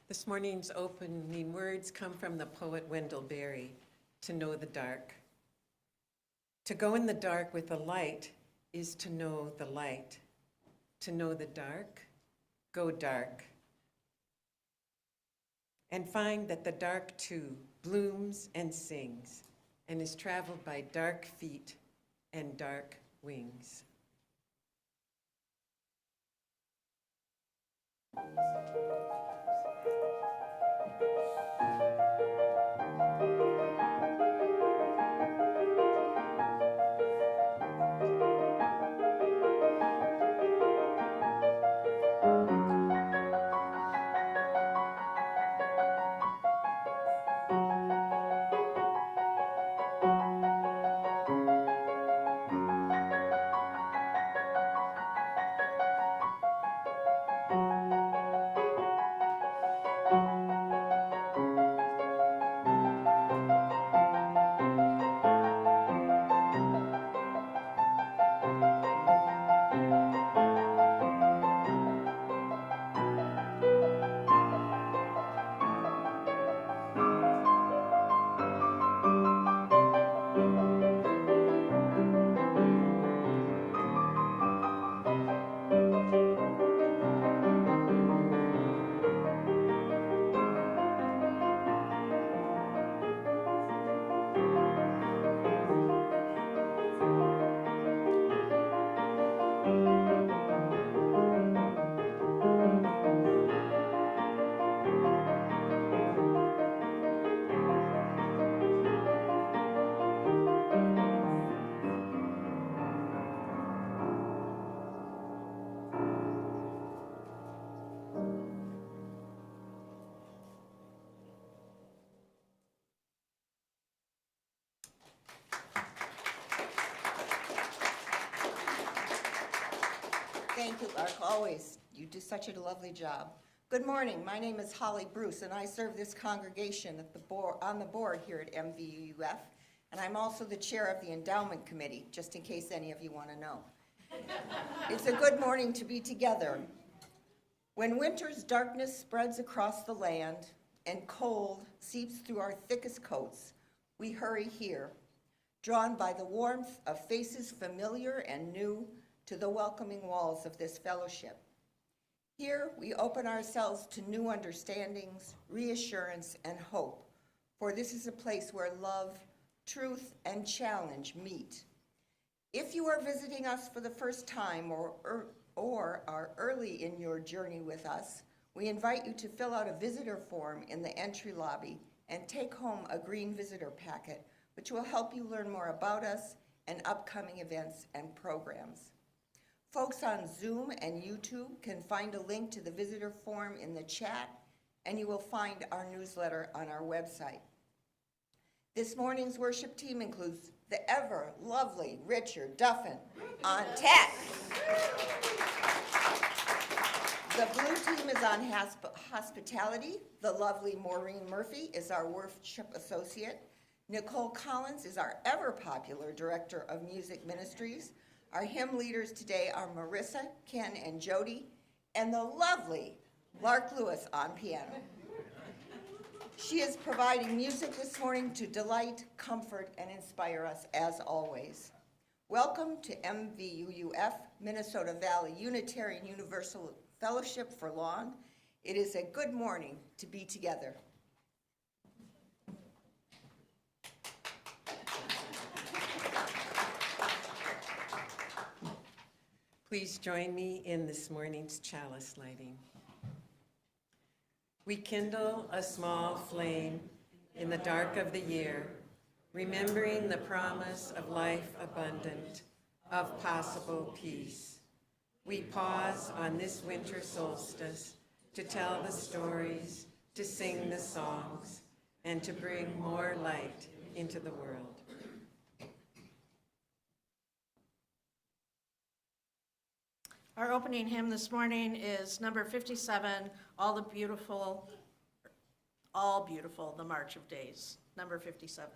This morning's opening words come from the poet Wendell Berry, "To know the dark." To go in the dark with the light is to know the light. To know the dark, go dark. And find that the dark too blooms and sings and is traveled by dark feet and dark wings. Thank you, Lark, always. You do such a lovely job. Good morning. My name is Holly Bruce, and I serve this congregation at on the board here at MVUUF, and I'm also the chair of the Endowment Committee, just in case any of you want to know. It's a good morning to be together. When winter's darkness spreads across the land and cold seeps through our thickest coats, we hurry here, drawn by the warmth of faces familiar and new to the welcoming walls of this fellowship. Here, we open ourselves to new understandings, reassurance, and hope, for this is a place where love, truth, and challenge meet. If you are visiting us for the first time or are early in your journey with us, we invite you to fill out a visitor form in the entry lobby and take home a green visitor packet, which will help you learn more about us and upcoming events and programs. Folks on Zoom and YouTube can find a link to the visitor form in the chat, and you will find our newsletter on our website. This morning's worship team includes the ever lovely Richard Duffin on tech. The blue team is on hospitality. The lovely Maureen Murphy is our worship associate. Nicole Collins is our ever popular director of music ministries. Our hymn leaders today are Marissa, Ken, and Jody, and the lovely Lark Lewis on piano. She is providing music this morning to delight, comfort, and inspire us as always. Welcome to MVUUF, Minnesota Valley Unitarian Universal Fellowship for Long. It is a good morning to be together. Please join me in this morning's chalice lighting. We kindle a small flame in the dark of the year, remembering the promise of life abundant, of possible peace. We pause on this winter solstice to tell the stories, to sing the songs, and to bring more light into the world. Our opening hymn this morning is number 57, All Beautiful, the March of Days, number 57.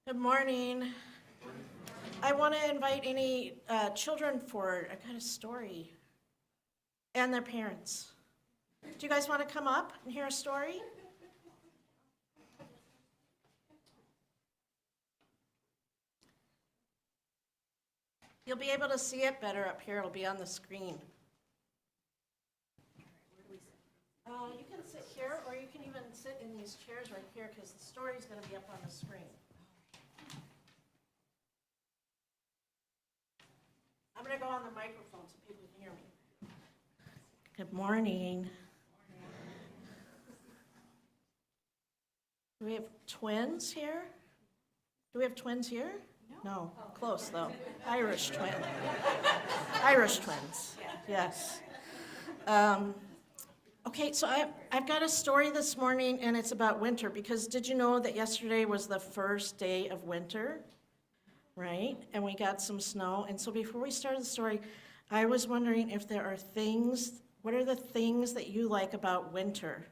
Good morning. I want to invite any children forward. I got a story. And their parents. Do you guys want to come up and hear a story? You'll be able to see it better up here. It'll be on the screen. You can sit here, or you can even sit in these chairs right here, because the story's going to be up on the screen. I'm going to go on the microphone so people can hear me. Good morning. Do we have twins here? Do we have twins here? No, close though. Irish twin. Irish twins, yes. Okay, so I've got a story this morning, and it's about winter, because did you know that yesterday was the first day of winter? Right? And we got some snow. And so before we started the story, I was wondering if there are things, what are the things that you like about winter?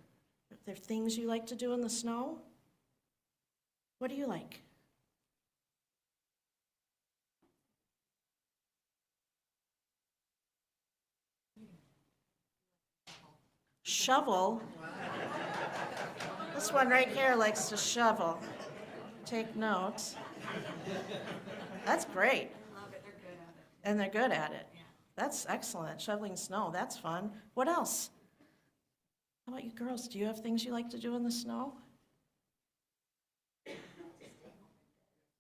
Are there things you like to do in the snow? What do you like? Shovel. This one right here likes to shovel. Take notes. That's great. And they're good at it. That's excellent. Shoveling snow, that's fun. What else? How about you girls? Do you have things you like to do in the snow?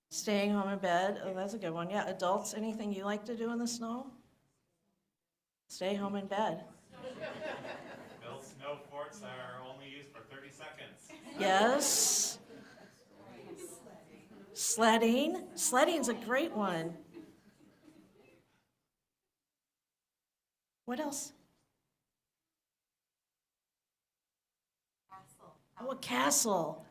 Staying home in bed. Oh, that's a good one. Yeah, adults, anything you like to do in the snow? Stay home in bed. Build snow forts that are only used for 30 seconds. Yes. Sledding. Sledding's a great one. What else? Castle. Oh, a castle.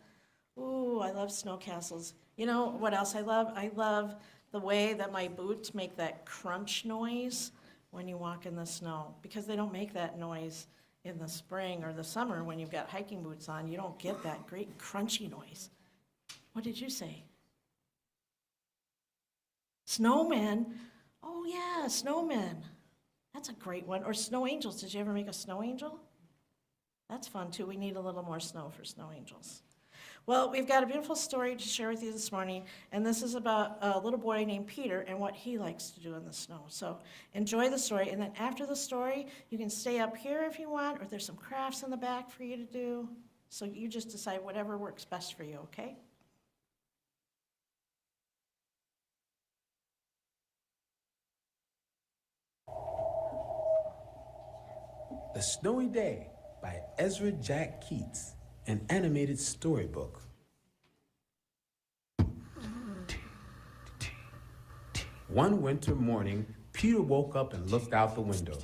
Ooh, I love snow castles. You know what else I love? I love the way that my boots make that crunch noise when you walk in the snow, because they don't make that noise in the spring or the summer when you've got hiking boots on. You don't get that great crunchy noise. What did you say? Snowmen. Oh yeah, snowmen. That's a great one. Or snow angels. Did you ever make a snow angel? That's fun too. We need a little more snow for snow angels. Well, we've got a beautiful story to share with you this morning, and this is about a little boy named Peter and what he likes to do in the snow. So enjoy the story, and then after the story, you can stay up here if you want, or there's some crafts in the back for you to do. So you just decide whatever works best for you, okay? A Snowy Day by Ezra Jack Keats, an animated storybook. One winter morning, Peter woke up and looked out the window.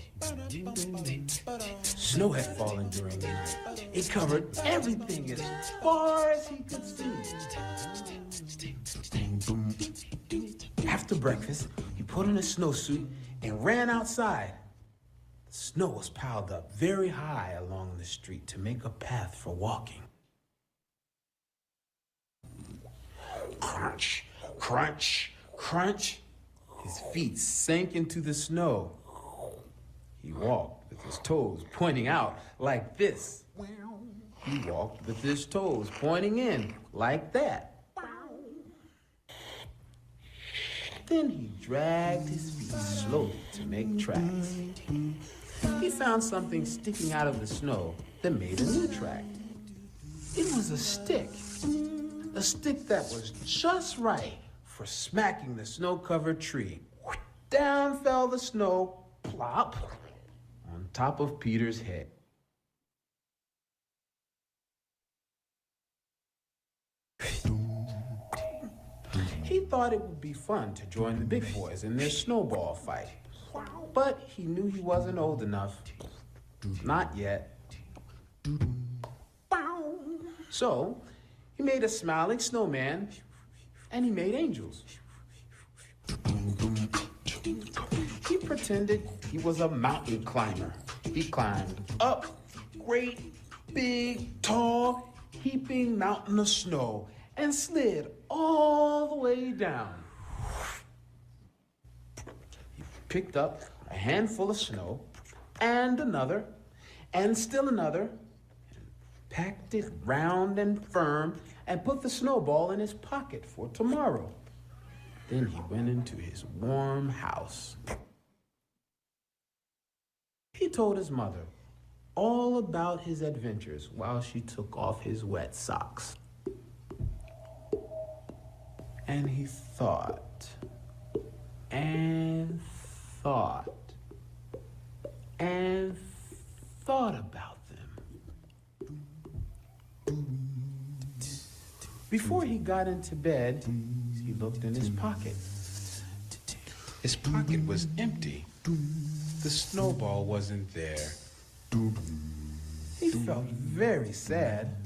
Snow had fallen during the night. It covered everything as far as he could see. After breakfast, he put on a snowsuit and ran outside. The snow was piled up very high along the street to make a path for walking. Crunch, crunch, crunch. His feet sank into the snow. He walked with his toes pointing out like this. He walked with his toes pointing in like that. Then he dragged his feet slowly to make tracks. He found something sticking out of the snow that made a new track. It was a stick that was just right for smacking the snow-covered tree. Down fell the snow, plop, on top of Peter's head. He thought it would be fun to join the big boys in their snowball fight, but he knew he wasn't old enough. Not yet. So, he made a smiling snowman, and he made angels. He pretended he was a mountain climber. He climbed up great, big, tall, heaping mountain of snow and slid all the way down. He picked up a handful of snow, and another, and still another, packed it round and firm, and put the snowball in his pocket for tomorrow. Then he went into his warm house. He told his mother all about his adventures while she took off his wet socks. And he thought, and thought, and thought about them. Before he got into bed, he looked in his pocket. His pocket was empty. The snowball wasn't there. He felt very sad.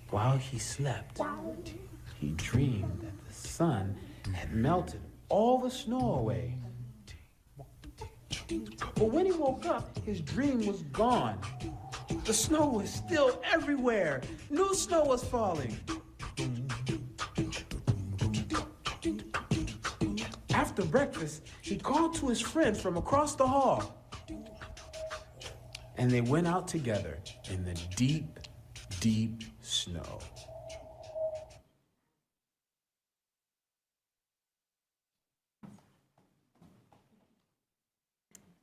While he slept, he dreamed that the sun had melted all the snow away. But when he woke up, his dream was gone. The snow was still everywhere. New snow was falling. After breakfast, he called to his friend from across the hall. And they went out together in the deep, deep snow.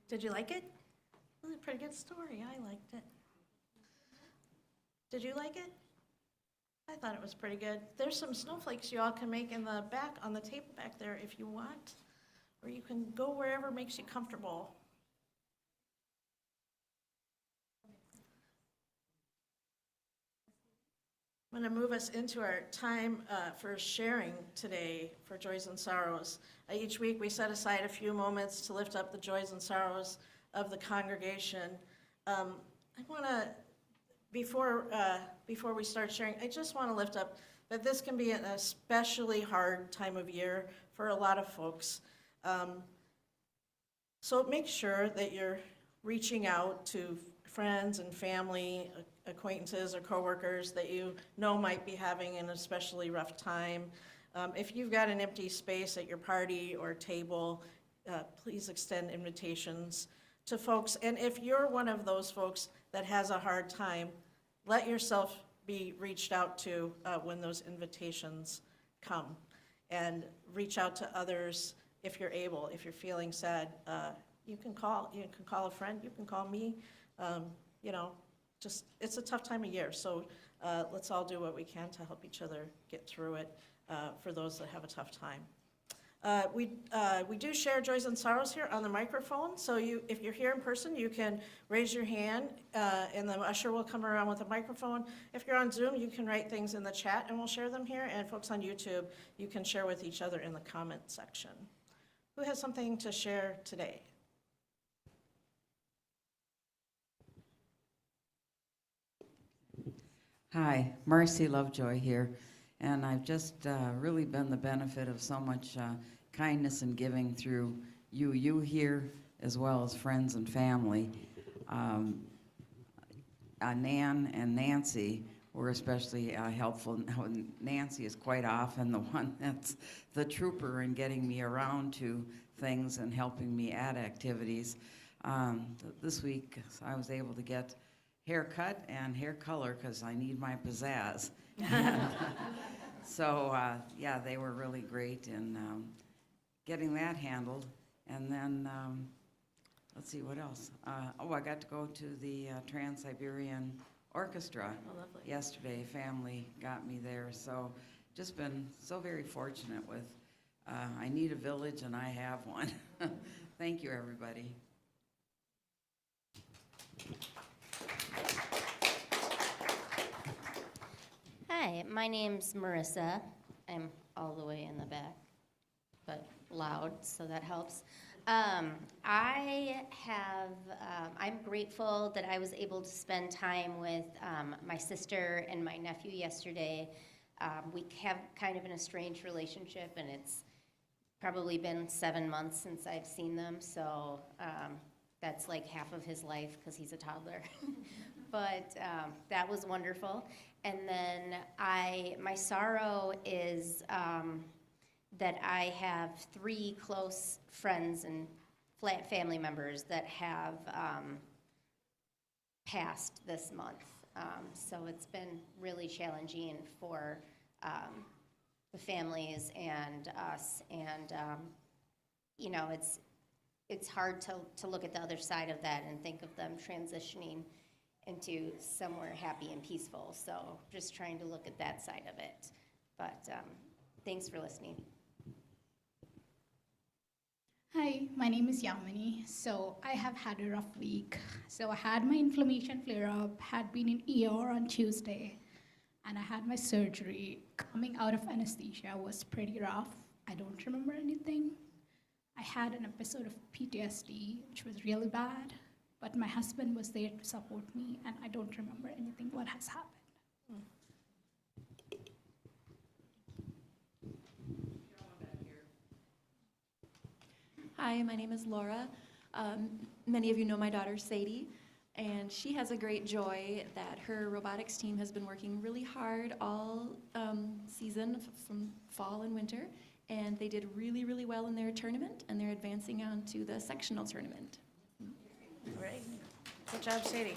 Did you like it? It was a pretty good story. I liked it. Did you like it? I thought it was pretty good. There's some snowflakes you all can make in the back, on the table back there if you want, or you can go wherever makes you comfortable. I'm going to move us into our time for sharing today for Joys and Sorrows. Each week we set aside a few moments to lift up the joys and sorrows of the congregation. I want to, before we start sharing, I just want to lift up that this can be an especially hard time of year for a lot of folks. So make sure that you're reaching out to friends and family, acquaintances or coworkers that you know might be having an especially rough time. If you've got an empty space at your party or table, please extend invitations to folks. And if you're one of those folks that has a hard time, let yourself be reached out to when those invitations come. And reach out to others if you're able. If you're feeling sad, you can call a friend, you can call me. Just, it's a tough time of year, so let's all do what we can to help each other get through it for those that have a tough time. We do share joys and sorrows here on the microphone, so if you're here in person, you can raise your hand, and the usher will come around with a microphone. If you're on Zoom, you can write things in the chat, and we'll share them here, and folks on YouTube, you can share with each other in the comment section. Who has something to share today? Hi, Marcy Lovejoy here, and I've just really been the benefit of so much kindness and giving through you here, as well as friends and family. Nan and Nancy were especially helpful. Nancy is quite often the one that's the trooper in getting me around to things and helping me at activities. This week, I was able to get haircut and hair color because I need my pizzazz. So yeah, they were really great in getting that handled. And then let's see what else. I got to go to the Trans-Siberian Orchestra yesterday. Family got me there, so just been so very fortunate with. I need a village and I have one. Thank you, everybody. Hi, my name's Marissa. I'm all the way in the back, but loud, so that helps. I'm grateful that I was able to spend time with my sister and my nephew yesterday. We have kind of an estranged relationship, and it's probably been 7 months since I've seen them, so that's like half of his life because he's a toddler. but that was wonderful. And then my sorrow is that I have 3 close friends and family members that have passed this month. So it's been really challenging for the families and us, and you know, it's hard to look at the other side of that and think of them transitioning into somewhere happy and peaceful. So just trying to look at that side of it. But thanks for listening. Hi, my name is Yamini. So I have had a rough week. So I had my inflammation flare up, had been in ER on Tuesday, and I had my surgery. Coming out of anesthesia was pretty rough. I don't remember anything. I had an episode of PTSD, which was really bad, but my husband was there to support me, and I don't remember anything what has happened. Hi, my name is Laura. Many of you know my daughter Sadie, and she has a great joy that her robotics team has been working really hard all season from fall and winter, and they did really, really well in their tournament, and they're advancing on to the sectional tournament. Great. Good job, Sadie.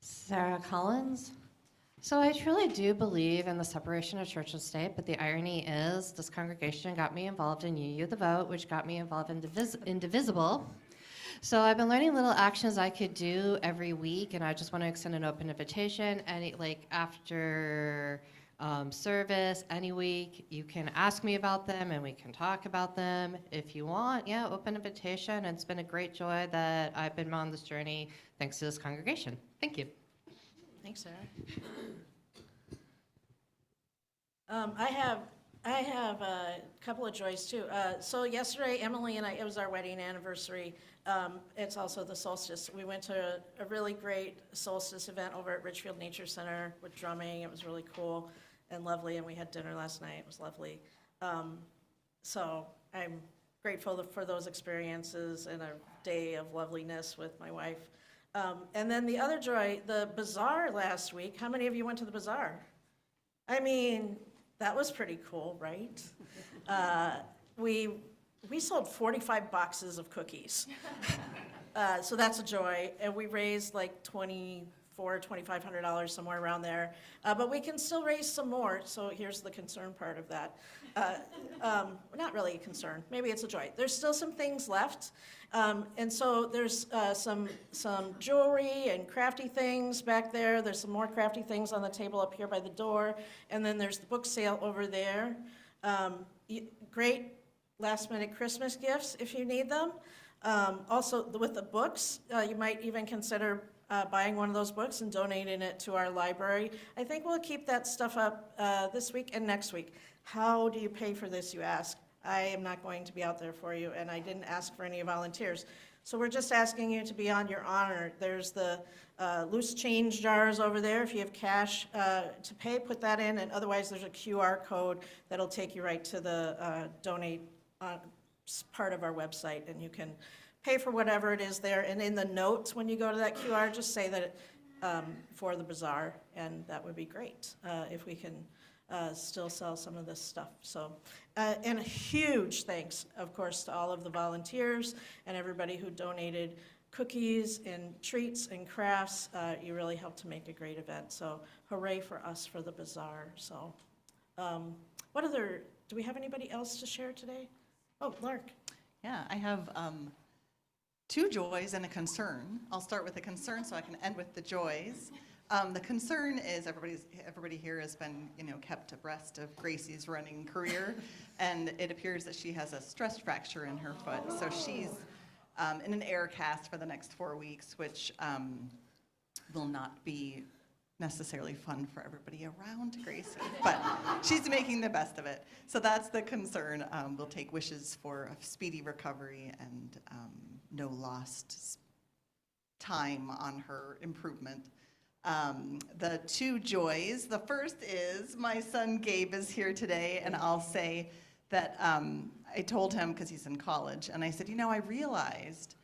Sarah Collins. So I truly do believe in the separation of church and state, but the irony is this congregation got me involved in You the Vote, which got me involved in Indivisible. So I've been learning little actions I could do every week, and I just want to extend an open invitation. Like after service, any week, you can ask me about them, and we can talk about them if you want. Yeah, open invitation. And it's been a great joy that I've been on this journey thanks to this congregation. Thank you. Thanks, Sarah. I have a couple of joys too. So yesterday, Emily and I, it was our wedding anniversary. It's also the solstice. We went to a really great solstice event over at Richfield Nature Center with drumming. It was really cool and lovely, and we had dinner last night. It was lovely. So I'm grateful for those experiences and a day of loveliness with my wife. And then the other joy, the bazaar last week. How many of you went to the bazaar? I mean, that was pretty cool, right? We sold 45 boxes of cookies. So that's a joy. And we raised like $2,500, somewhere around there. But we can still raise some more. So here's the concern part of that. Not really a concern. Maybe it's a joy. There's still some things left. And so there's some jewelry and crafty things back there. There's some more crafty things on the table up here by the door. And then there's the book sale over there. Great last-minute Christmas gifts if you need them. Also, with the books, you might even consider buying one of those books and donating it to our library. I think we'll keep that stuff up this week and next week. How do you pay for this, you ask? I am not going to be out there for you, and I didn't ask for any volunteers. So we're just asking you to be on your honor. There's the loose change jars over there. If you have cash to pay, put that in, and otherwise there's a QR code that'll take you right to the donate part of our website, and you can pay for whatever it is there. And in the notes, when you go to that QR, just say that for the bazaar, and that would be great if we can still sell some of this stuff. So, and a huge thanks, of course, to all of the volunteers and everybody who donated cookies and treats and crafts. You really helped to make a great event. So hooray for us for the bazaar. So do we have anybody else to share today? Oh, Lark. Yeah, I have two joys and a concern. I'll start with the concern so I can end with the joys. The concern is everybody here has been, kept abreast of Gracie's running career, and it appears that she has a stress fracture in her foot. So she's in an air cast for the next 4 weeks, which will not be necessarily fun for everybody around Gracie, but she's making the best of it. So that's the concern. We'll take wishes for a speedy recovery and no lost time on her improvement. The two joys, the first is my son Gabe is here today, and I'll say that I told him, because he's in college, and I said, I realized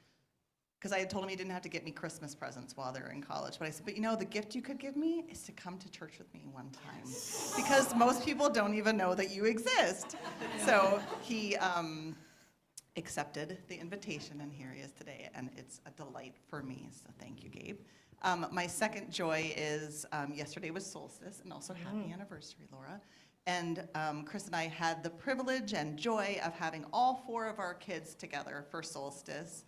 because I had told him he didn't have to get me Christmas presents while they were in college. But I said, but you know, the gift you could give me is to come to church with me one time. Because most people don't even know that you exist. So he accepted the invitation, and here he is today. And it's a delight for me, so thank you, Gabe. My second joy is yesterday was solstice, and also happy anniversary, Laura. And Chris and I had the privilege and joy of having all 4 of our kids together for solstice.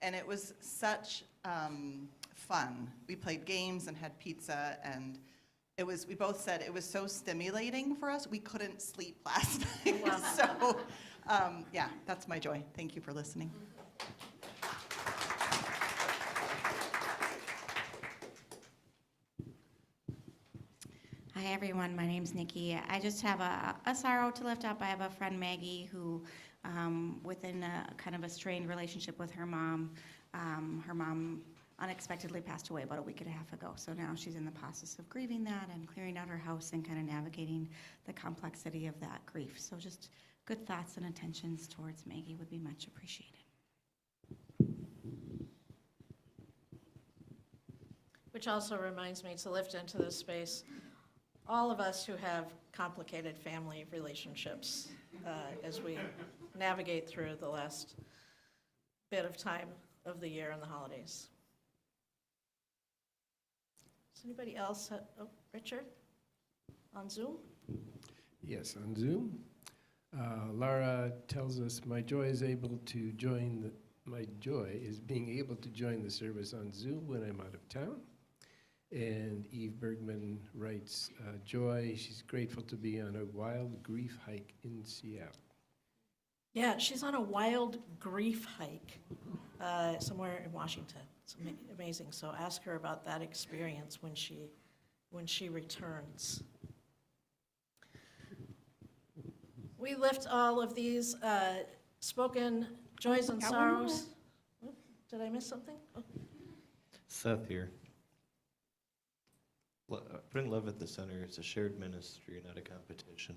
And it was such fun. We played games and had pizza, and we both said it was so stimulating for us, we couldn't sleep last night. Wow. So, yeah, that's my joy. Thank you for listening. Hi everyone, my name's Nikki. I just have a sorrow to lift up. I have a friend, Maggie, who within a kind of a strained relationship with her mom unexpectedly passed away about a week and a half ago. So now she's in the process of grieving that and clearing out her house and kind of navigating the complexity of that grief. So just good thoughts and intentions towards Maggie would be much appreciated. Which also reminds me to lift into this space all of us who have complicated family relationships as we navigate through the last bit of time of the year and the holidays. Does anybody else? Richard, on Zoom? Yes, on Zoom. Laura tells us, my joy is being able to join the service on Zoom when I'm out of town. And Eve Bergman writes, joy, she's grateful to be on a wild grief hike in Seattle. Yeah, she's on a wild grief hike somewhere in Washington. It's amazing. So ask her about that experience when she returns. We lift all of these spoken joys and sorrows. Oh, did I miss something? Oh. Seth here. Putting love at the center is a shared ministry, not a competition.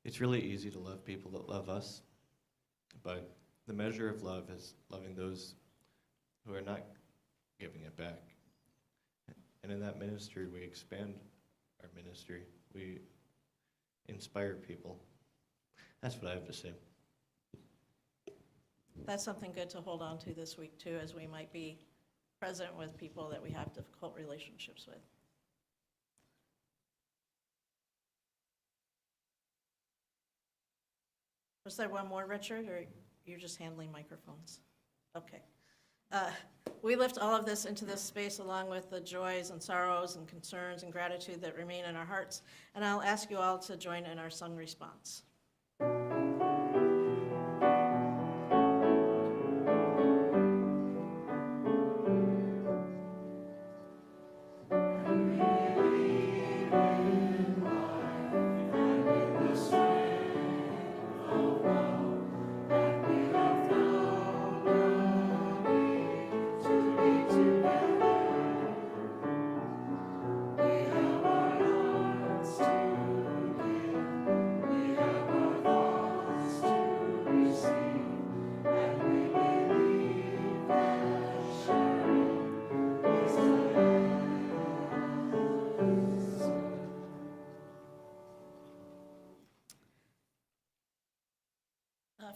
It's really easy to love people that love us, but the measure of love is loving those who are not giving it back. And in that ministry, we expand our ministry. We inspire people. That's what I have to say. That's something good to hold on to this week, too, as we might be present with people that we have difficult relationships with. Was there one more, Richard, or you're just handling microphones? Okay. We lift all of this into this space along with the joys and sorrows and concerns and gratitude that remain in our hearts. And I'll ask you all to join in our sung response.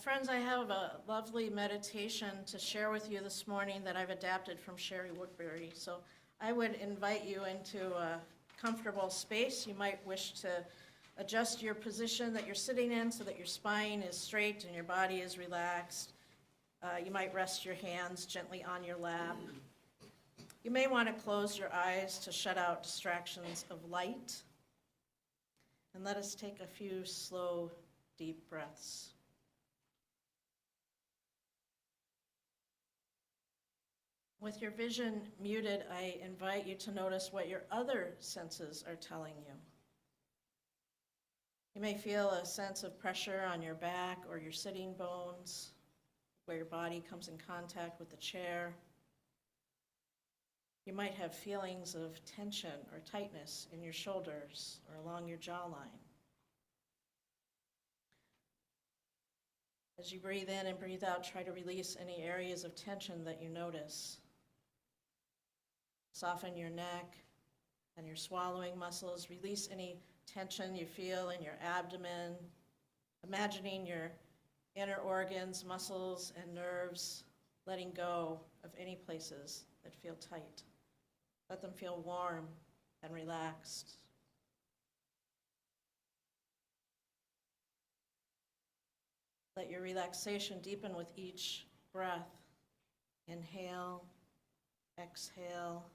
Friends, I have a lovely meditation to share with you this morning that I've adapted from Sherry Woodbury. So I would invite you into a comfortable space. You might wish to adjust your position that you're sitting in so that your spine is straight and your body is relaxed. You might rest your hands gently on your lap. You may want to close your eyes to shut out distractions of light. And let us take a few slow, deep breaths. With your vision muted, I invite you to notice what your other senses are telling you. You may feel a sense of pressure on your back or your sitting bones, where your body comes in contact with the chair. You might have feelings of tension or tightness in your shoulders or along your jawline. As you breathe in and breathe out, try to release any areas of tension that you notice. Soften your neck and your swallowing muscles. Release any tension you feel in your abdomen. Imagining your inner organs, muscles, and nerves letting go of any places that feel tight. Let them feel warm and relaxed. Let your relaxation deepen with each breath. Inhale, exhale.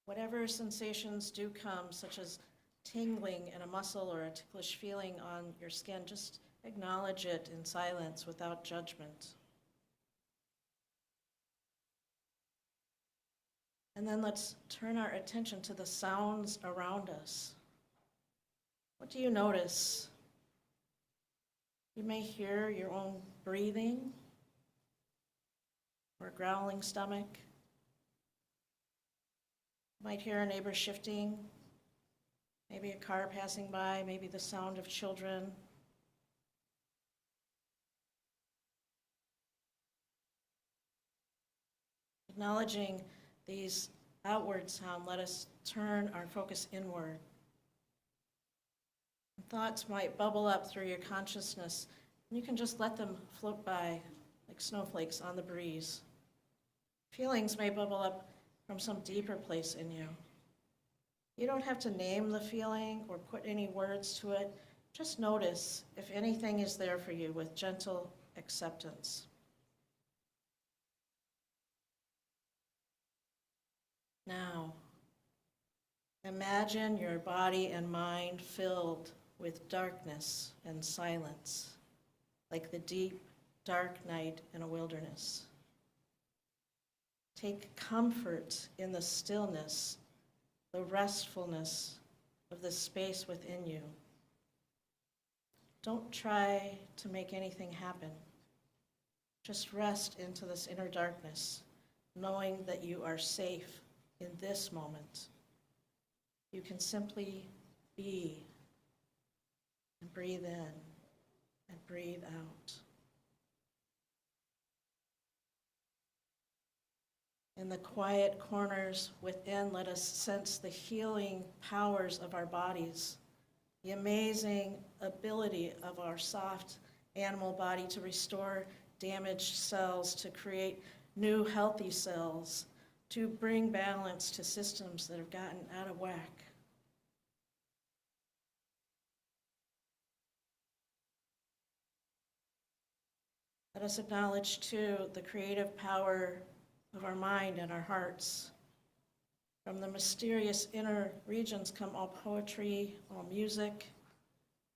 Whatever sensations do come, such as tingling in a muscle or a ticklish feeling on your skin, just acknowledge it in silence without judgment. And then let's turn our attention to the sounds around us. What do you notice? You may hear your own breathing or a growling stomach. You might hear a neighbor shifting, maybe a car passing by, maybe the sound of children. Acknowledging these outward sounds, let us turn our focus inward. Thoughts might bubble up through your consciousness, and you can just let them float by like snowflakes on the breeze. Feelings may bubble up from some deeper place in you. You don't have to name the feeling or put any words to it. Just notice if anything is there for you with gentle acceptance. Now, imagine your body and mind filled with darkness and silence, like the deep, dark night in a wilderness. Take comfort in the stillness, the restfulness of the space within you. Don't try to make anything happen. Just rest into this inner darkness, knowing that you are safe in this moment. You can simply be and breathe in and breathe out. In the quiet corners within, let us sense the healing powers of our bodies, the amazing ability of our soft animal body to restore damaged cells, to create new healthy cells, to bring balance to systems that have gotten out of whack. Let us acknowledge, too, the creative power of our mind and our hearts. From the mysterious inner regions come all poetry, all music.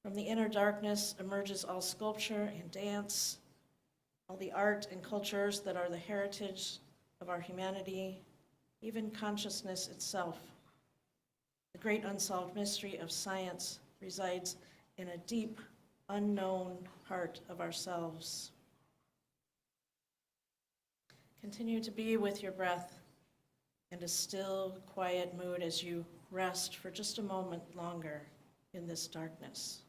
From the inner darkness emerges all sculpture and dance, all the art and cultures that are the heritage of our humanity, even consciousness itself. The great unsolved mystery of science resides in a deep, unknown part of ourselves. Continue to be with your breath in a still, quiet mood as you rest for just a moment longer in this darkness.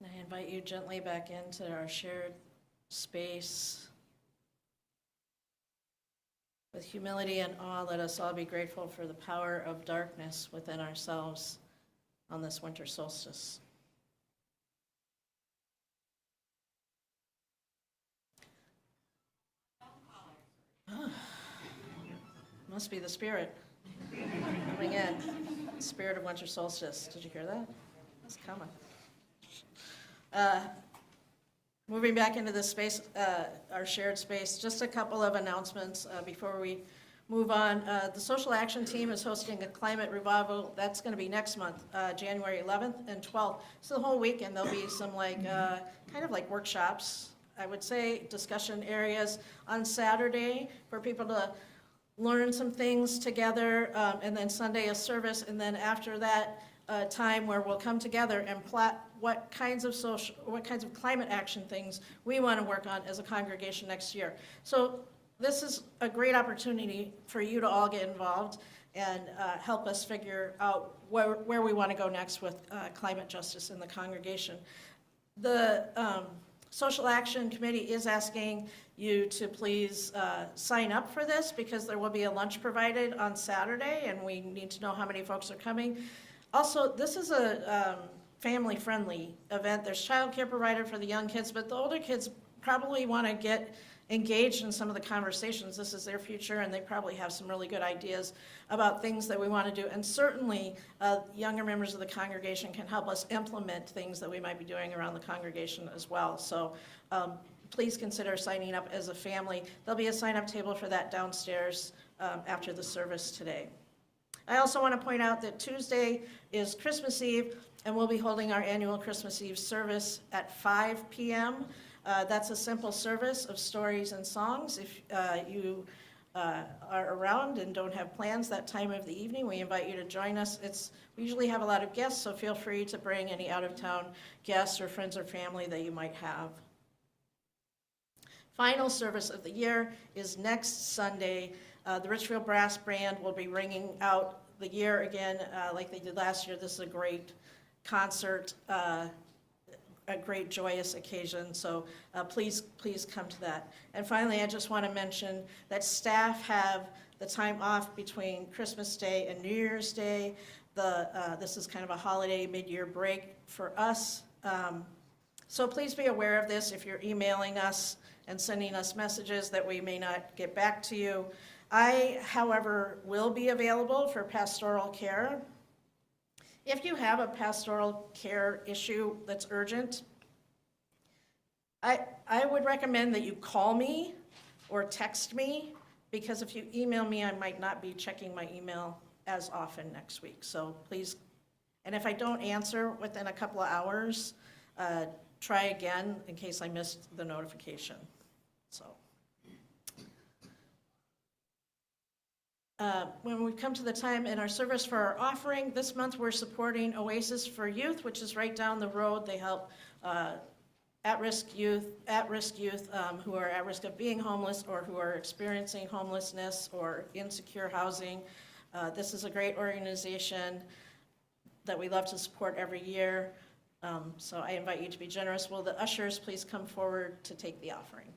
And I invite you gently back into our shared space. With humility and awe, let us all be grateful for the power of darkness within ourselves on this winter solstice. Must be the spirit coming in. Spirit of winter solstice. Did you hear that? It's coming. Moving back into this space, our shared space, just a couple of announcements before we move on. The Social Action Team is hosting a climate revival. That's going to be next month, January 11th and 12th. So the whole weekend there'll be some kind of like workshops, I would say, discussion areas on Saturday for people to learn some things together, and then Sunday a service, and then after that time where we'll come together and plot what kinds of climate action things we want to work on as a congregation next year. So this is a great opportunity for you to all get involved and help us figure out where we want to go next with climate justice in the congregation. The Social Action Committee is asking you to please sign up for this because there will be a lunch provided on Saturday and we need to know how many folks are coming. Also, this is a family-friendly event. There's childcare provided for the young kids, but the older kids probably want to get engaged in some of the conversations. This is their future, and they probably have some really good ideas about things that we want to do. And certainly, younger members of the congregation can help us implement things that we might be doing around the congregation as well. So please consider signing up as a family. There'll be a sign-up table for that downstairs after the service today. I also want to point out that Tuesday is Christmas Eve, and we'll be holding our annual Christmas Eve service at 5 p.m. That's a simple service of stories and songs. If you are around and don't have plans that time of the evening, we invite you to join us. We usually have a lot of guests, so feel free to bring any out-of-town guests or friends or family that you might have. Final service of the year is next Sunday. The Richfield Brass Band will be ringing out the year again like they did last year. This is a great concert, a great joyous occasion, so please come to that. And finally, I just want to mention that staff have the time off between Christmas Day and New Year's Day. This is kind of a holiday mid-year break for us. So please be aware of this if you're emailing us and sending us messages that we may not get back to you. I, however, will be available for pastoral care. If you have a pastoral care issue that's urgent, I would recommend that you call me or text me, because if you email me, I might not be checking my email as often next week. So please, and if I don't answer within a couple of hours, try again in case I missed the notification. So. When we come to the time in our service for our offering, this month we're supporting Oasis for Youth, which is right down the road. They help at-risk youth who are at risk of being homeless or who are experiencing homelessness or insecure housing. This is a great organization that we love to support every year. So I invite you to be generous. Will the ushers please come forward to take the offering?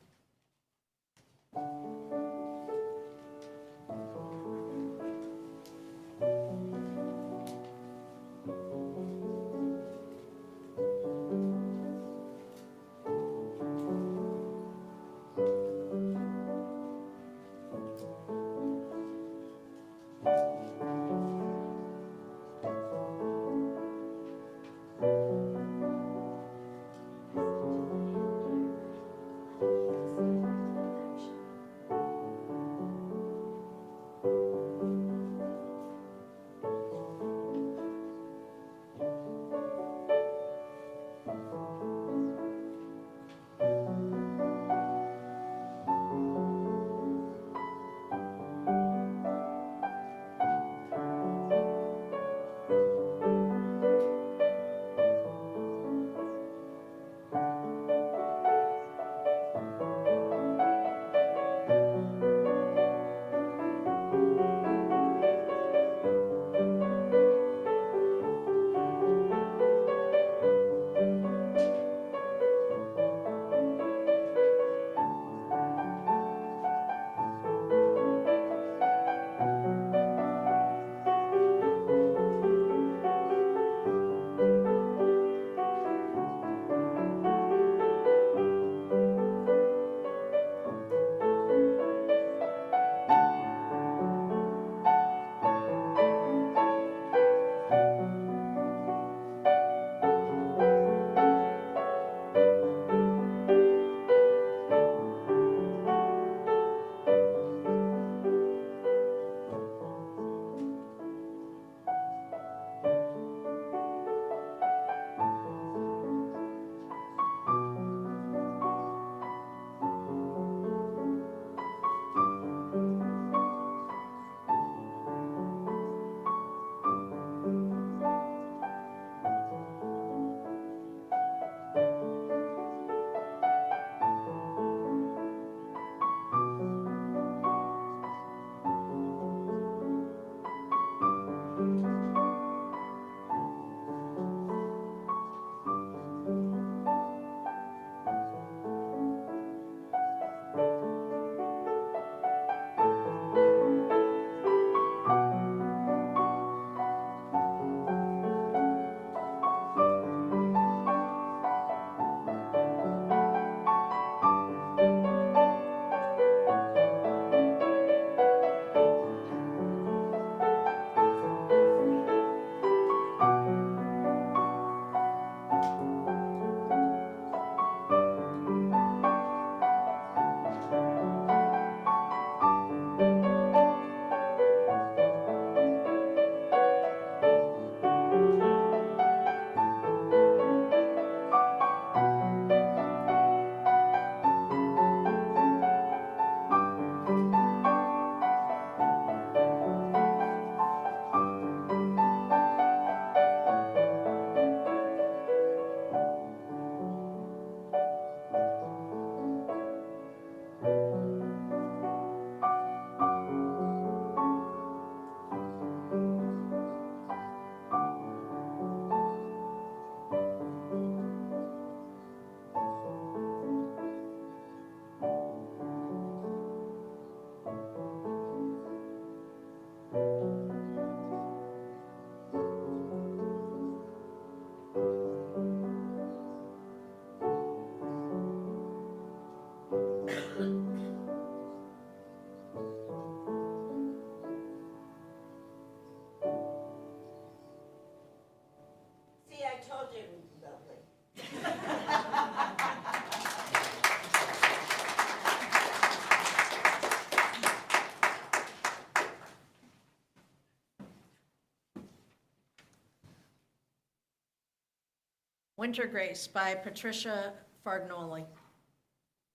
Winter Grace by Patricia Fargnoli.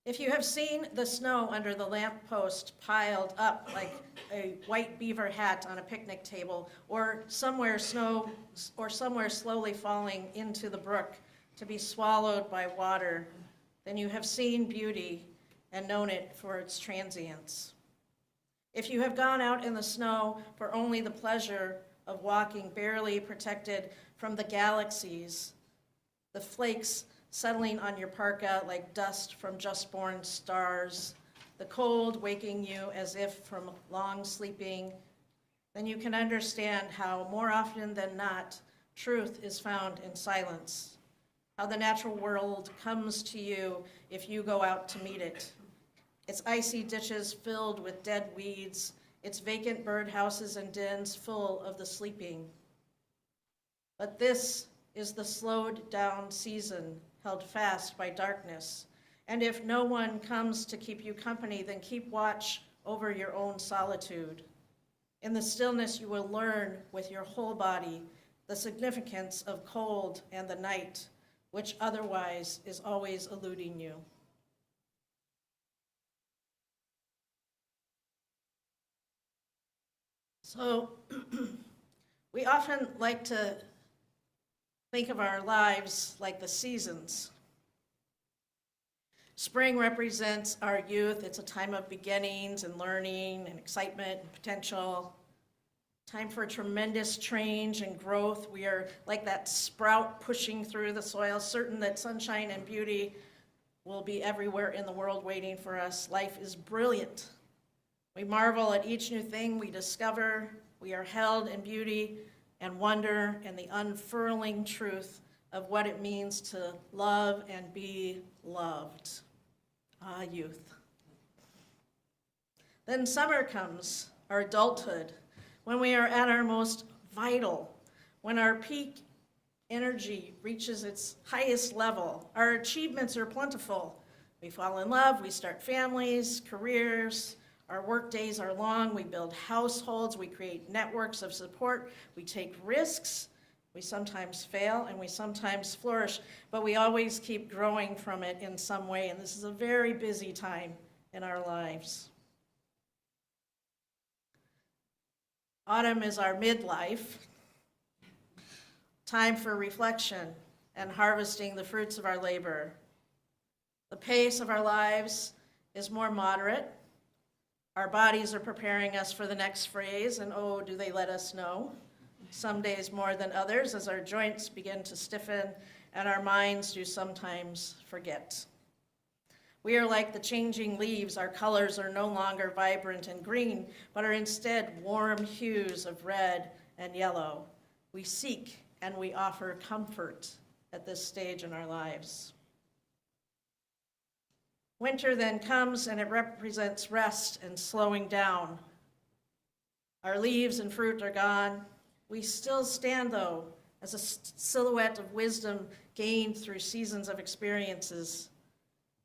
If you have seen the snow under the lamppost piled up like a white beaver hat on a picnic table, or somewhere slowly falling into the brook to be swallowed by water, then you have seen beauty and known it for its transience. If you have gone out in the snow for only the pleasure of walking barely protected from the galaxies, the flakes settling on your parka like dust from just-born stars, the cold waking you as if from long sleeping, then you can understand how more often than not, truth is found in silence, how the natural world comes to you if you go out to meet it. Its icy ditches filled with dead weeds, its vacant birdhouses and dens full of the sleeping. But this is the slowed down season held fast by darkness. And if no one comes to keep you company, then keep watch over your own solitude. In the stillness, you will learn with your whole body the significance of cold and the night, which otherwise is always eluding you. So we often like to think of our lives like the seasons. Spring represents our youth. It's a time of beginnings and learning and excitement and potential. Time for tremendous change and growth. We are like that sprout pushing through the soil, certain that sunshine and beauty will be everywhere in the world waiting for us. Life is brilliant. We marvel at each new thing we discover. We are held in beauty and wonder and the unfurling truth of what it means to love and be loved. Ah, youth. Then summer comes, our adulthood, when we are at our most vital, when our peak energy reaches its highest level. Our achievements are plentiful. We fall in love, we start families, careers. Our work days are long, we build households, we create networks of support, we take risks, we sometimes fail, and we sometimes flourish, but we always keep growing from it in some way, and this is a very busy time in our lives. Autumn is our midlife, time for reflection and harvesting the fruits of our labor. The pace of our lives is more moderate. Our bodies are preparing us for the next phase, and oh, do they let us know. Some days more than others as our joints begin to stiffen and our minds do sometimes forget. We are like the changing leaves. Our colors are no longer vibrant and green, but are instead warm hues of red and yellow. We seek and we offer comfort at this stage in our lives. Winter then comes and it represents rest and slowing down. Our leaves and fruit are gone. We still stand, though, as a silhouette of wisdom gained through seasons of experiences.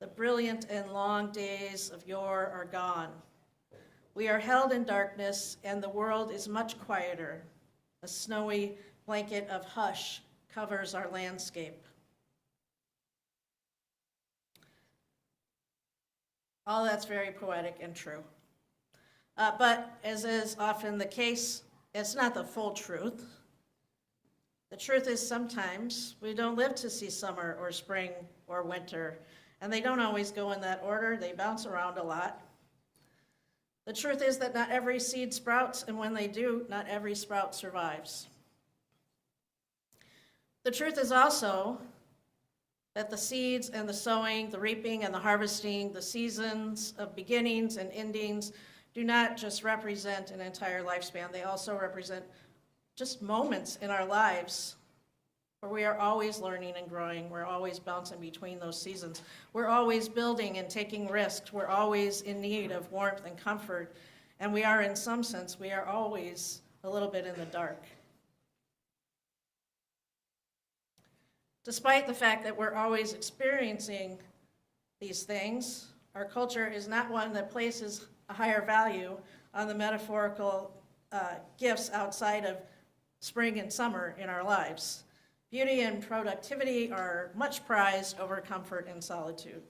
The brilliant and long days of yore are gone. We are held in darkness, and the world is much quieter. A snowy blanket of hush covers our landscape. All that's very poetic and true. But as is often the case, it's not the full truth. The truth is sometimes we don't live to see summer or spring or winter, and they don't always go in that order. They bounce around a lot. The truth is that not every seed sprouts, and when they do, not every sprout survives. The truth is also that the seeds and the sowing, the reaping and the harvesting, the seasons of beginnings and endings do not just represent an entire lifespan. They also represent just moments in our lives where we are always learning and growing. We're always bouncing between those seasons. We're always building and taking risks. We're always in need of warmth and comfort. And we are, in some sense, we are always a little bit in the dark. Despite the fact that we're always experiencing these things, our culture is not one that places a higher value on the metaphorical gifts outside of spring and summer in our lives. Beauty and productivity are much prized over comfort and solitude.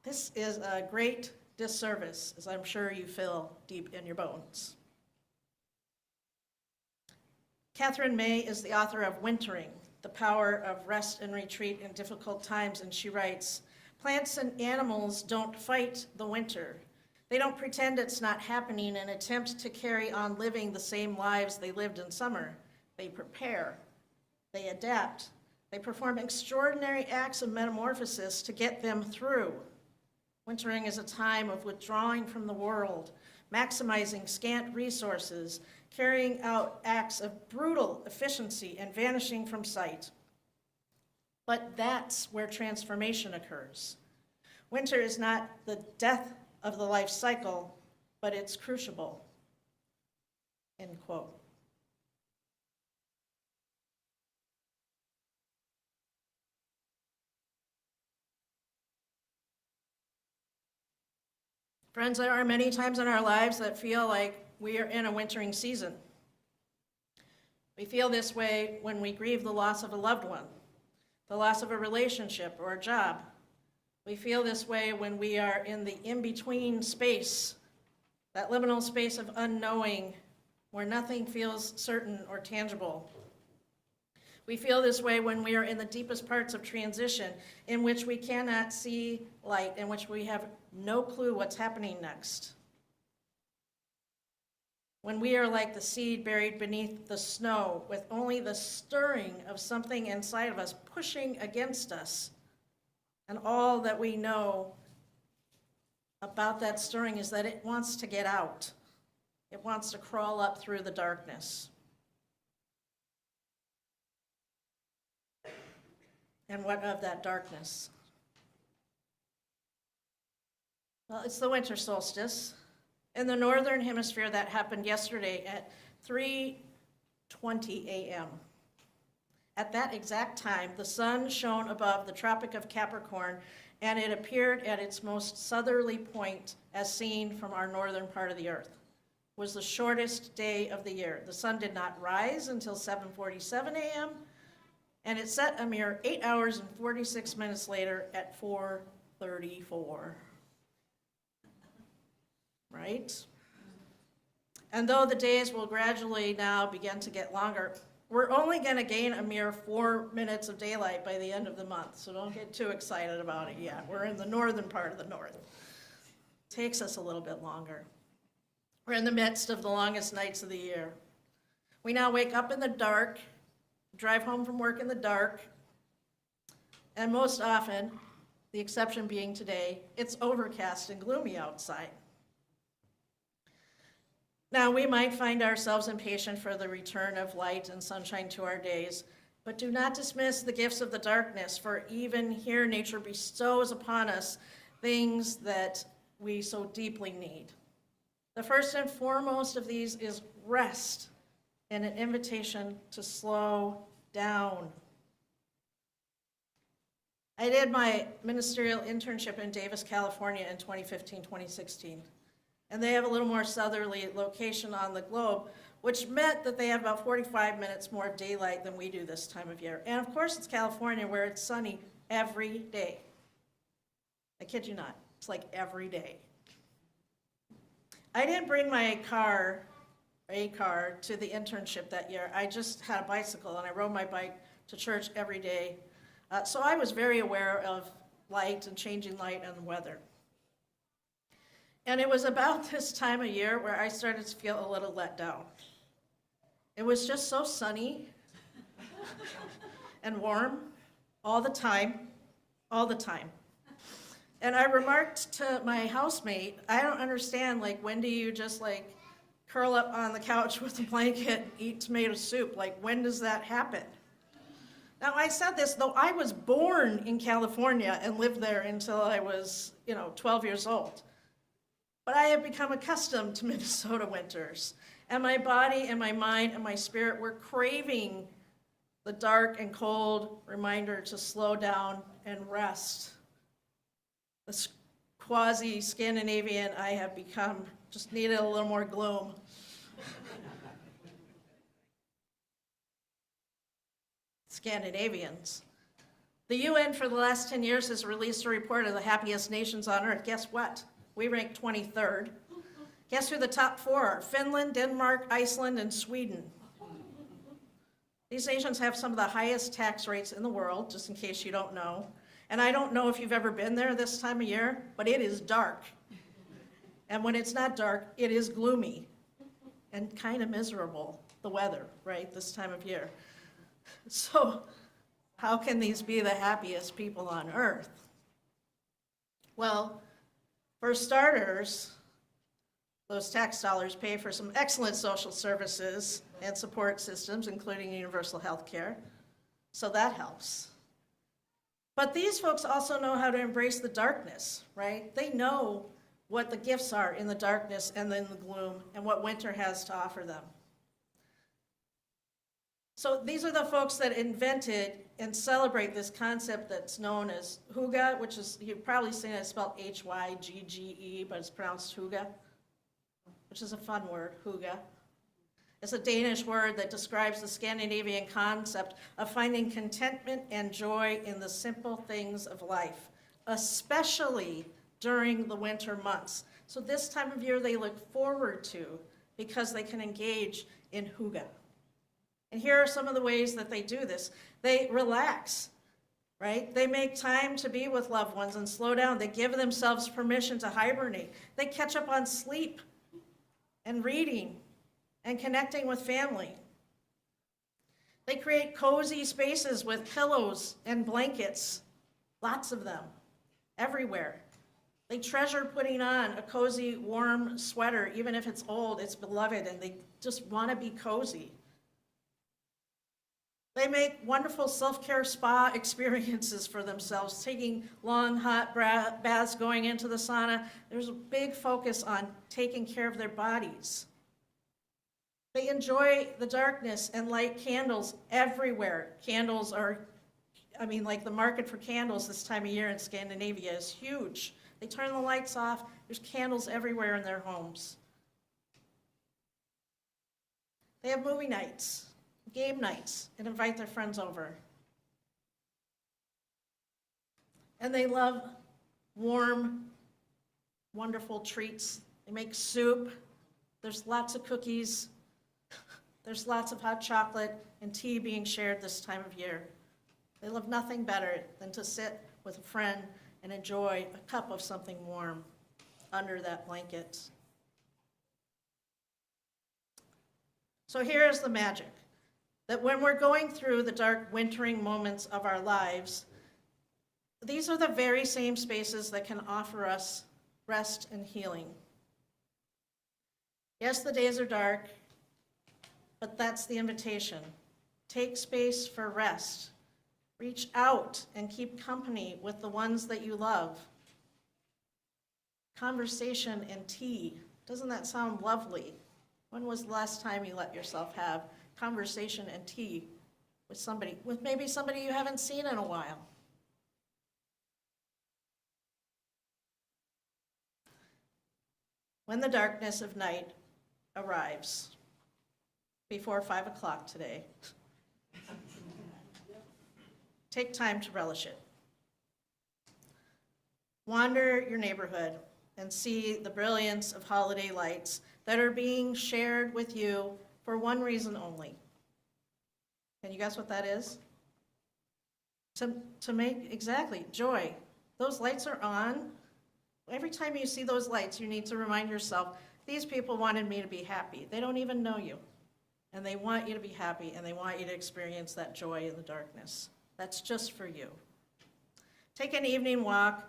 This is a great disservice, as I'm sure you feel deep in your bones. Catherine May is the author of Wintering, The Power of Rest and Retreat in Difficult Times, and she writes, "Plants and animals don't fight the winter. They don't pretend it's not happening and attempt to carry on living the same lives they lived in summer. They prepare, they adapt, they perform extraordinary acts of metamorphosis to get them through. Wintering is a time of withdrawing from the world, maximizing scant resources, carrying out acts of brutal efficiency and vanishing from sight. But that's where transformation occurs. Winter is not the death of the life cycle, but its crucible." End quote. Friends, there are many times in our lives that feel like we are in a wintering season. We feel this way when we grieve the loss of a loved one, the loss of a relationship or a job. We feel this way when we are in the in-between space, that liminal space of unknowing, where nothing feels certain or tangible. We feel this way when we are in the deepest parts of transition, in which we cannot see light, in which we have no clue what's happening next. When we are like the seed buried beneath the snow, with only the stirring of something inside of us pushing against us, and all that we know about that stirring is that it wants to get out. It wants to crawl up through the darkness. And what of that darkness? Well, it's the winter solstice. In the northern hemisphere, that happened yesterday at 3:20 a.m. At that exact time, the sun shone above the Tropic of Capricorn, and it appeared at its most southerly point as seen from our northern part of the earth. It was the shortest day of the year. The sun did not rise until 7:47 a.m., and it set a mere 8 hours and 46 minutes later at 4:34. Right? And though the days will gradually now begin to get longer, we're only going to gain a mere 4 minutes of daylight by the end of the month, so don't get too excited about it yet. We're in the northern part of the north. It takes us a little bit longer. We're in the midst of the longest nights of the year. We now wake up in the dark, drive home from work in the dark, and most often, the exception being today, it's overcast and gloomy outside. Now, we might find ourselves impatient for the return of light and sunshine to our days, but do not dismiss the gifts of the darkness, for even here nature bestows upon us things that we so deeply need. The first and foremost of these is rest and an invitation to slow down. I did my ministerial internship in Davis, California in 2015-2016. And they have a little more southerly location on the globe, which meant that they have about 45 minutes more of daylight than we do this time of year. And of course, it's California, where it's sunny every day. I kid you not, it's like every day. I didn't bring my car to the internship that year. I just had a bicycle, and I rode my bike to church every day. So I was very aware of light and changing light and the weather. And it was about this time of year where I started to feel a little let down. It was just so sunny and warm all the time. And I remarked to my housemate, I don't understand, like, when do you just, like, curl up on the couch with a blanket and eat tomato soup? Like, when does that happen? Now, I said this, though I was born in California and lived there until I was, 12 years old. But I have become accustomed to Minnesota winters, and my body and my mind and my spirit were craving the dark and cold reminder to slow down and rest. The quasi-Scandinavian I have become just needed a little more gloom. Scandinavians. The UN for the last 10 years has released a report of the happiest nations on earth. Guess what? We ranked 23rd. Guess who the top 4 are? Finland, Denmark, Iceland, and Sweden. These nations have some of the highest tax rates in the world, just in case you don't know. And I don't know if you've ever been there this time of year, but it is dark. And when it's not dark, it is gloomy and kind of miserable, the weather, right, this time of year. So how can these be the happiest people on earth? Well, for starters, those tax dollars pay for some excellent social services and support systems, including universal health care, so that helps. But these folks also know how to embrace the darkness, right? They know what the gifts are in the darkness and in the gloom and what winter has to offer them. So these are the folks that invented and celebrate this concept that's known as hygge, which is, you've probably seen it spelled H-Y-G-G-E, but it's pronounced hygge, which is a fun word, hygge. It's a Danish word that describes the Scandinavian concept of finding contentment and joy in the simple things of life, especially during the winter months. So this time of year they look forward to because they can engage in hygge. And here are some of the ways that they do this. They relax, right? They make time to be with loved ones and slow down. They give themselves permission to hibernate. They catch up on sleep and reading and connecting with family. They create cozy spaces with pillows and blankets, lots of them, everywhere. They treasure putting on a cozy, warm sweater, even if it's old, it's beloved, and they just want to be cozy. They make wonderful self-care spa experiences for themselves, taking long, hot baths, going into the sauna. There's a big focus on taking care of their bodies. They enjoy the darkness and light candles everywhere. Candles are, like the market for candles this time of year in Scandinavia is huge. They turn the lights off. There's candles everywhere in their homes. They have movie nights, game nights, and invite their friends over. And they love warm, wonderful treats. They make soup. There's lots of cookies. There's lots of hot chocolate and tea being shared this time of year. They love nothing better than to sit with a friend and enjoy a cup of something warm under that blanket. So here's the magic, that when we're going through the dark wintering moments of our lives, these are the very same spaces that can offer us rest and healing. Yes, the days are dark, but that's the invitation. Take space for rest. Reach out and keep company with the ones that you love. Conversation and tea. Doesn't that sound lovely? When was the last time you let yourself have conversation and tea with somebody, with maybe somebody you haven't seen in a while? When the darkness of night arrives, before 5 o'clock today, take time to relish it. Wander your neighborhood and see the brilliance of holiday lights that are being shared with you for one reason only. Can you guess what that is? To make, exactly, joy. Those lights are on. Every time you see those lights, you need to remind yourself, these people wanted me to be happy. They don't even know you. And they want you to be happy, and they want you to experience that joy in the darkness. That's just for you. Take an evening walk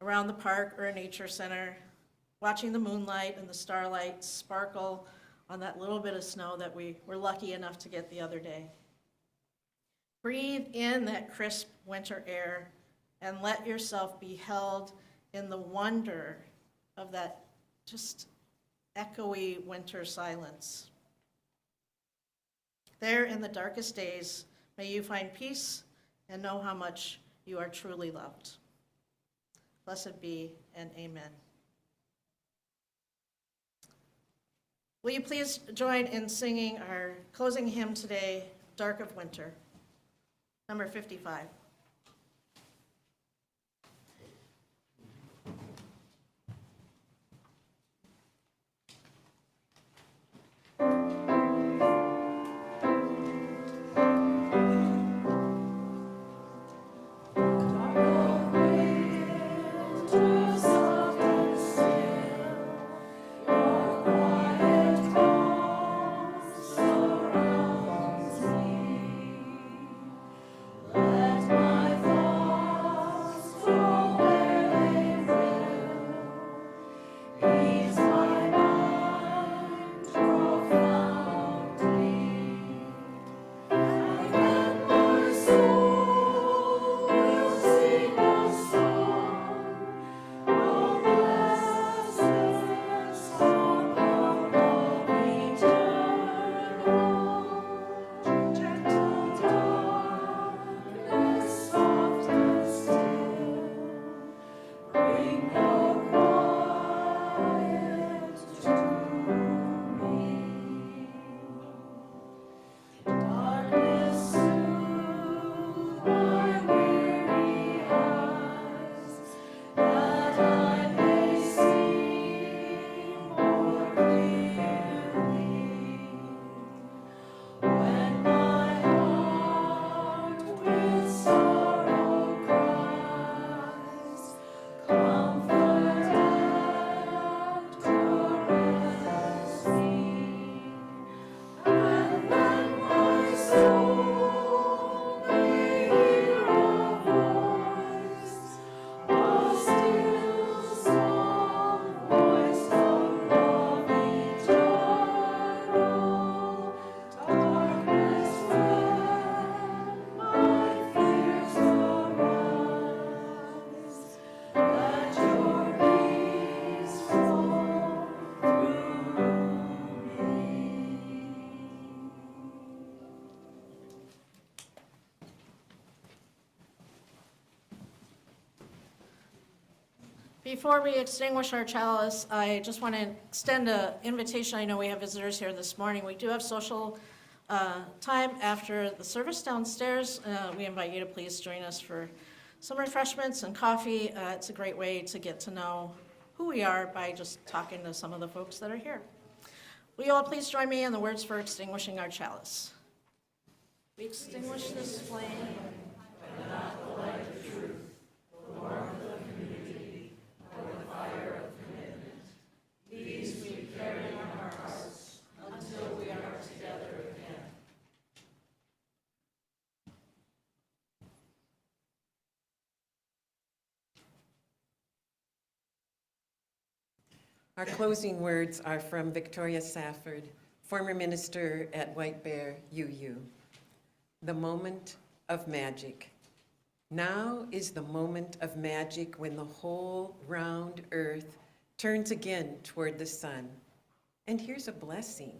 around the park or a nature center, watching the moonlight and the starlight sparkle on that little bit of snow that we were lucky enough to get the other day. Breathe in that crisp winter air and let yourself be held in the wonder of that just echoey winter silence. There in the darkest days, may you find peace and know how much you are truly loved. Blessed be and amen. Will you please join in singing our closing hymn today, Dark of Winter? Number 55. Before we extinguish our chalice, I just want to extend an invitation. I know we have visitors here this morning. We do have social time after the service downstairs. We invite you to please join us for some refreshments and coffee. It's a great way to get to know who we are by just talking to some of the folks that are here. Will you all please join me in the words for extinguishing our chalice? We extinguish this flame, but not the light of truth, the warmth of community, or the fire of commitment. These we carry in our hearts until we are together again. Our closing words are from Victoria Safford, former minister at White Bear, UU. The moment of magic. Now is the moment of magic when the whole round earth turns again toward the sun. And here's a blessing.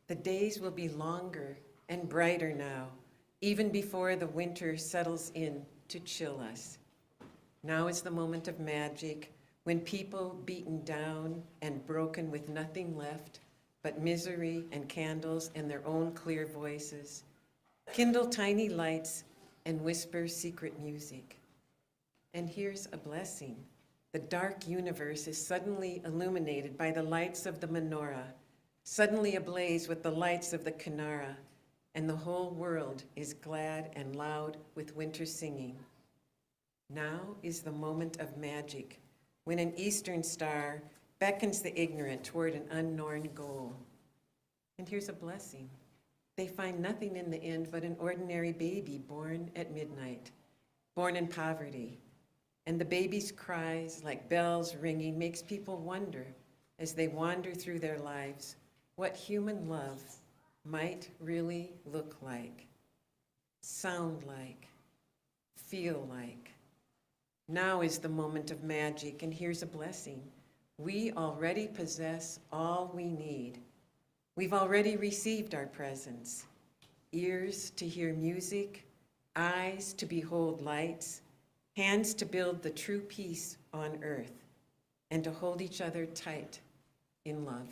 The days will be longer and brighter now, even before the winter settles in to chill us. Now is the moment of magic when people beaten down and broken with nothing left but misery and candles and their own clear voices kindle tiny lights and whisper secret music. And here's a blessing. The dark universe is suddenly illuminated by the lights of the menorah, suddenly ablaze with the lights of the kinara, and the whole world is glad and loud with winter singing. Now is the moment of magic, when an eastern star beckons the ignorant toward an unknown goal. And here's a blessing. They find nothing in the end but an ordinary baby born at midnight, born in poverty. And the baby's cries, like bells ringing, makes people wonder as they wander through their lives what human love might really look like, sound like, feel like. Now is the moment of magic, and here's a blessing. We already possess all we need. We've already received our presents, ears to hear music, eyes to behold lights, hands to build the true peace on earth, and to hold each other tight in love.